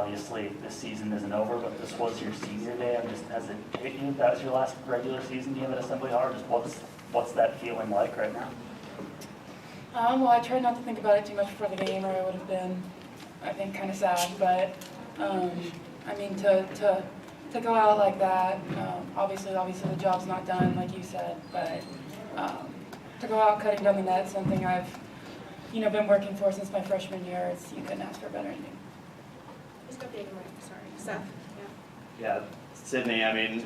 obviously this season isn't over, but this was your senior day. Has it hit you that was your last regular season game at Assembly Hall? Just what's that feeling like right now? Well, I tried not to think about it too much before the game, or I would have been, I think, kind of sad. But I mean, to go out like that, obviously the job's not done, like you said. But to go out cutting down the net, something I've been working for since my freshman year. You couldn't ask for a better ending. Who's got the mic? Sorry, Seth. Yeah, Sydney, I mean,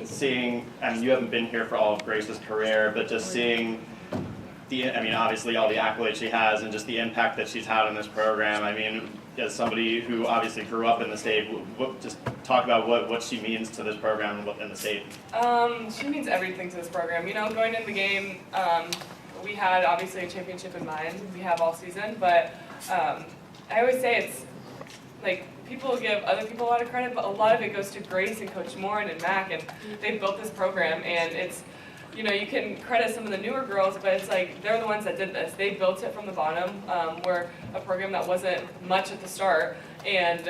you haven't been here for all of Grace's career, but just seeing obviously all the accolades she has and just the impact that she's had in this program. I mean, as somebody who obviously grew up in the state, just talk about what she means to this program and the state. She means everything to this program. Going into the game, we had obviously a championship in mind. We have all season, but I always say it's like people give other people a lot of credit, but a lot of it goes to Grace and Coach Morin and Mac, and they built this program. And it's, you can credit some of the newer girls, but it's like they're the ones that did this. They built it from the bottom. We're a program that wasn't much at the start, and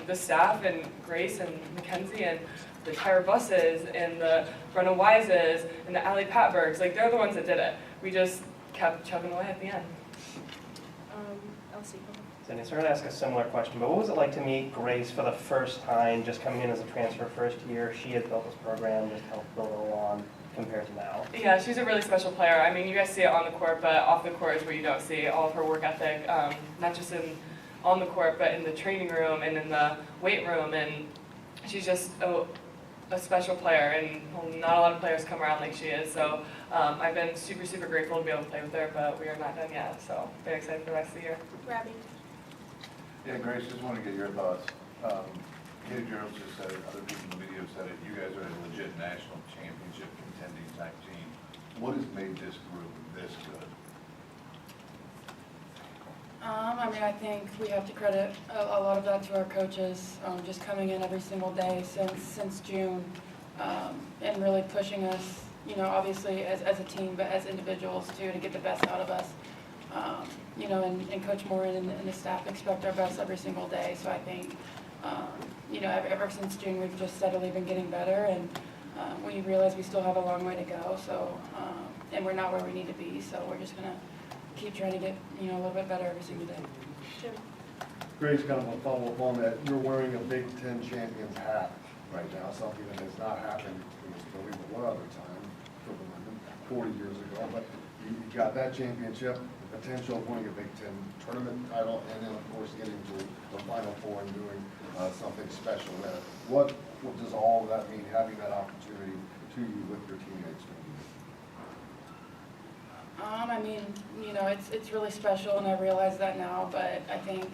the staff and Grace and Mackenzie and the Tyra Busses and the Brenna Wises and the Allie Patbergs, like they're the ones that did it. We just kept chugging away at the end. Elsie. Sydney, so we're going to ask a similar question, but what was it like to meet Grace for the first time, just coming in as a transfer first year? She had built this program, just helped build it along compared to now. Yeah, she's a really special player. I mean, you guys see it on the court, but off the court is where you don't see all of her work ethic, not just on the court, but in the training room and in the weight room. And she's just a special player, and not a lot of players come around like she is. So I've been super, super grateful to be able to play with her, but we are not done yet. So very excited for the rest of the year. Robbie. Yeah, Grace, just want to get your thoughts. Katie Jones just said it, other people in the video said it, you guys are a legit national championship contending type team. What has made this group this good? I mean, I think we have to credit a lot of that to our coaches, just coming in every single day since June, and really pushing us, obviously as a team, but as individuals too, to get the best out of us. And Coach Morin and the staff expect our best every single day. So I think, ever since June, we've just steadily been getting better, and we realize we still have a long way to go. So, and we're not where we need to be. So we're just gonna keep trying to get, a little bit better every single day. Jim. Grace, kind of a follow-up on that. You're wearing a Big Ten champions hat right now, something that has not happened in this building but one other time, 40 years ago. But you got that championship, the potential of winning a Big Ten tournament title, and then of course getting to the Final Four and doing something special there. What does all of that mean, having that opportunity to you with your teammates? I mean, it's really special, and I realize that now. But I think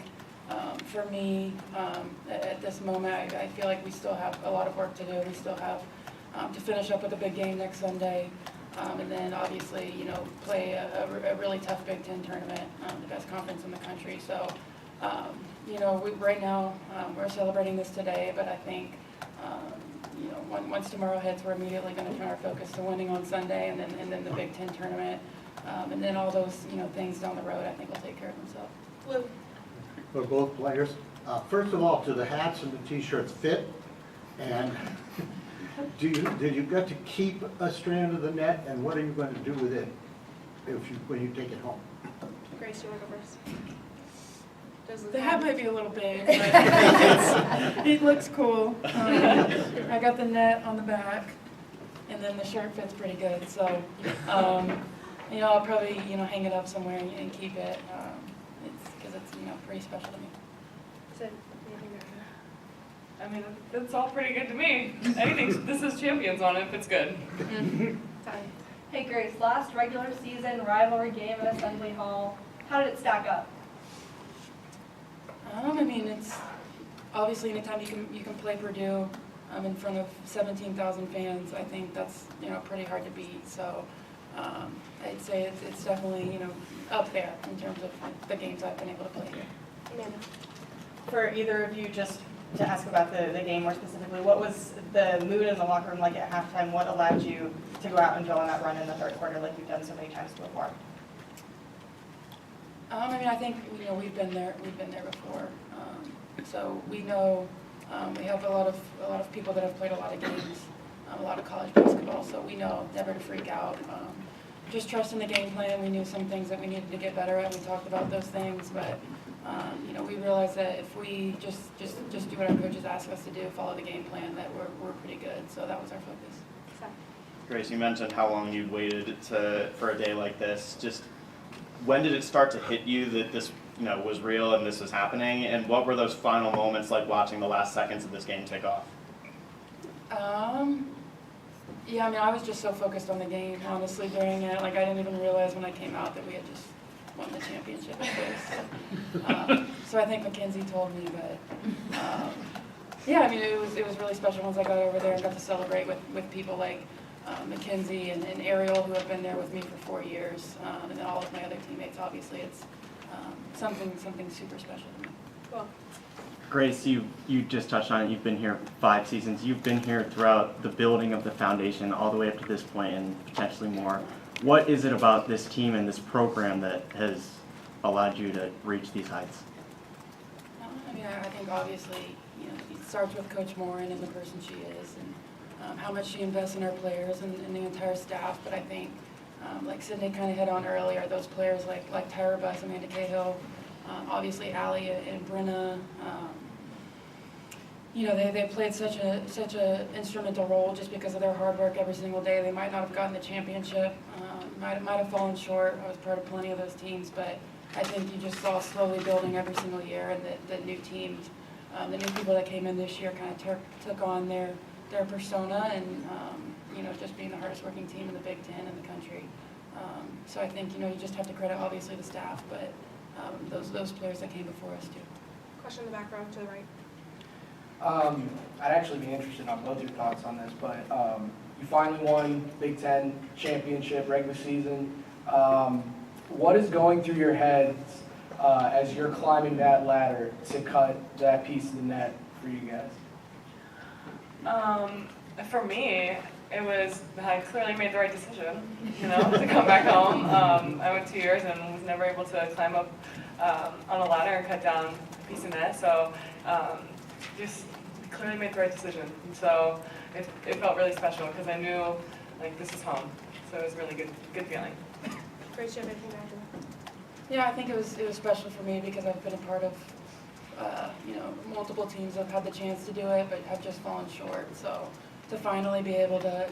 for me, at this moment, I feel like we still have a lot of work to do. We still have to finish up with a big game next Sunday. And then obviously, play a really tough Big Ten tournament, the best conference in the country. So, right now, we're celebrating this today, but I think, once tomorrow hits, we're immediately going to turn our focus to winning on Sunday, and then the Big Ten tournament, and then all those, things down the road, I think will take care of themselves. Blue. For both players. First of all, do the hats and the t-shirts fit? And did you get to keep a strand of the net, and what are you going to do with it when you take it home? Grace, you want to go first? The hat might be a little big, but it looks cool. I got the net on the back, and then the shirt fits pretty good. So, I'll probably, hang it up somewhere and keep it. Because it's, pretty special to me. Sid, I mean, it's all pretty good to me. Anything, this is champions on it if it's good. Hey Grace, last regular season rivalry game at Assembly Hall, how did it stack up? I mean, it's obviously anytime you can play Purdue in front of 17,000 fans, I think that's pretty hard to beat. So I'd say it's definitely up there in terms of the games I've been able to play here. Amanda. For either of you, just to ask about the game more specifically, what was the mood in the locker room like at halftime? What allowed you to go out and go on that run in the third quarter like you've done so many times before? I mean, I think we've been there before, so we know We have a lot of people that have played a lot of games, a lot of college basketball, so we know never to freak out. Just trust in the game plan. We knew some things that we needed to get better at. We talked about those things, but we realized that if we just do what our coaches ask us to do, follow the game plan, that we're pretty good. So that was our focus. Seth? Grace, you mentioned how long you'd waited for a day like this. Just when did it start to hit you that this was real and this was happening? And what were those final moments like watching the last seconds of this game take off? Yeah, I was just so focused on the game, honestly, during it. Like, I didn't even realize when I came out that we had just won the championship at first. So I think Mackenzie told me, but yeah, it was really special once I got over there and got to celebrate with people like Mackenzie and Ariel, who have been there with me for 4 years, and then all of my other teammates. Obviously, it's something super special to me. Well, Grace, you just touched on it. You've been here 5 seasons. You've been here throughout the building of the foundation all the way up to this point and potentially more. What is it about this team and this program that has allowed you to reach these heights? I think obviously, it starts with Coach Morin and the person she is, and how much she invests in our players and the entire staff. But I think, like Sydney kind of hit on earlier, those players like Tyra Buss, Amanda Cahill, obviously Allie and Brenna. They played such a instrumental role just because of their hard work every single day. They might not have gotten the championship, might have fallen short. I was part of plenty of those teams, but I think you just saw slowly building every single year, and the new teams, the new people that came in this year kind of took on their persona, and just being the hardest working team in the Big Ten in the country. So I think you just have to credit obviously the staff, but those players that came before us too. question in the back row to the right. I'd actually be interested on both your thoughts on this, but you finally won Big Ten championship regular season. What is going through your heads as you're climbing that ladder to cut that piece of the net for you guys? For me, it was, I clearly made the right decision, to come back home. I went 2 years and was never able to climb up on a ladder and cut down a piece of net, so just clearly made the right decision. And so it felt really special because I knew, this is home. So it was really good feeling. Grace, do you have anything to add to that? Yeah, I think it was special for me because I've been a part of multiple teams that have had the chance to do it but have just fallen short. So to finally be able to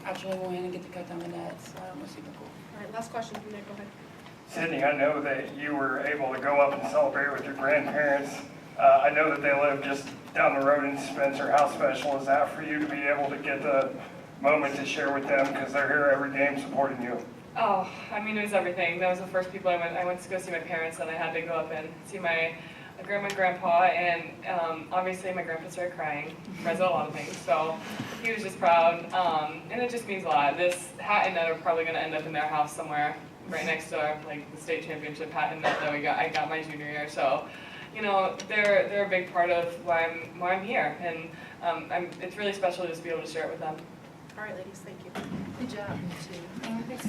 actually win and get to cut down the nets was super cool. All right, last question from Nick. Go ahead. Sydney, I know that you were able to go up and celebrate with your grandparents. I know that they live just down the road in Spencer. How special is that for you to be able to get the moment to share with them because they're here every game supporting you? Oh, it was everything. That was the first people I went to go see my parents, and I had to go up and see my grandma and grandpa, and obviously my grandpa started crying. Read a lot of things, so he was just proud, and it just means a lot. This hat and net are probably going to end up in their house somewhere right next to the state championship hat and net that I got my junior year. So, they're a big part of why I'm here, and it's really special to just be able to share it with them. All right, ladies, thank you. Good job. Thanks,